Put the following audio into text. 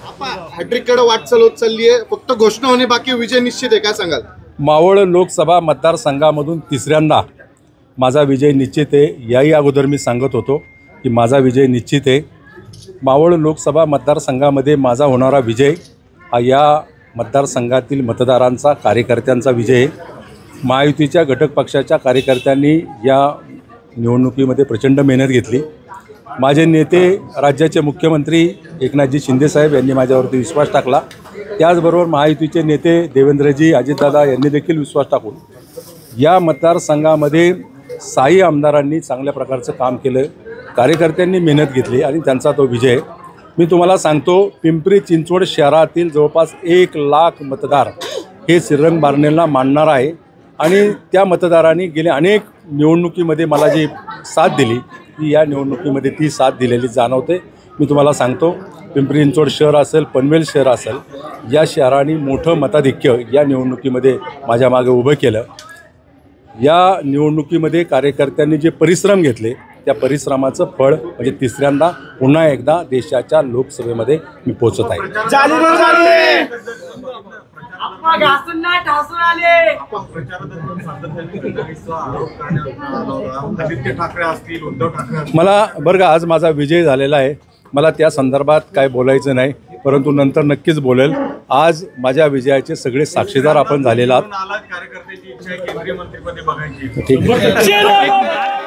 हॅट्रिककडे वाटचाल होत चालली आहे, फक्त घोषणा होणे बाकी, विजय निश्चित आहे, काय सांगाल? मावळ लोकसभा मतदारसंघामधून तिसऱ्यांदा माझा विजय निश्चित आहे। याही अगोदर मी सांगत होतो की माझा विजय निश्चित आहे। मावळ लोकसभा मतदारसंघामध्ये माझा होणारा विजय हा या मतदारसंघातील मतदारांचा, कार्यकर्त्यांचा विजय आहे। महायुतीच्या घटक पक्षाच्या कार्यकर्त्यांनी या निवडणुकीमध्ये प्रचंड मेहनत घेतली। माझे नेते, राज्याचे मुख्यमंत्री एकनाथजी शिंदेसाहेब यांनी माझ्यावरती विश्वास टाकला। त्याचबरोबर महायुतीचे नेते देवेंद्रजी, अजितदादा यांनी देखील विश्वास टाकून या मतदारसंघामध्ये 6 आमदारांनी चांगल्या प्रकारचं काम केलं, कार्यकर्त्यांनी मेहनत घेतली आणि त्यांचा तो विजय। मी तुम्हाला सांगतो, पिंपरी चिंचवड शहरातील जवळपास 1 लाख मतदार हे श्रीरंग बारणेंना मानणार आहे आणि त्या मतदारांनी गेल्या अनेक निवडणुकीमध्ये मला जी साथ दिली ती या निवडणुकीमध्ये ती साथ दिलेली जाणवते। मी तुम्हाला सांगतो, पिंपरी चिंचवड शहर असेल, पनवेल शहर असेल, या शहराने मोठं मताधिक्य या निवडणुकीमध्ये माझ्या मागे उभं केलं। या निवडणुकीमध्ये कार्यकर्त्यांनी जे परिश्रम घेतले त्या परिश्रमाचं फळ म्हणजे तिसऱ्यांदा पुन्हा एकदा देशाच्या लोकसभेमध्ये मी पोहोचत आहे। मला बरं का, आज माझा विजय झालेला आहे, मला त्या संदर्भात काय बोलायचं नाही, परंतु नंतर नक्कीच बोलेल। आज माझ्या विजयाचे सगळे साक्षीदार आपण झालेला आहात। कार्यकर्त्याची इच्छा आहे केंद्रीय मंत्रिपदी बघायची। ठीक आहे।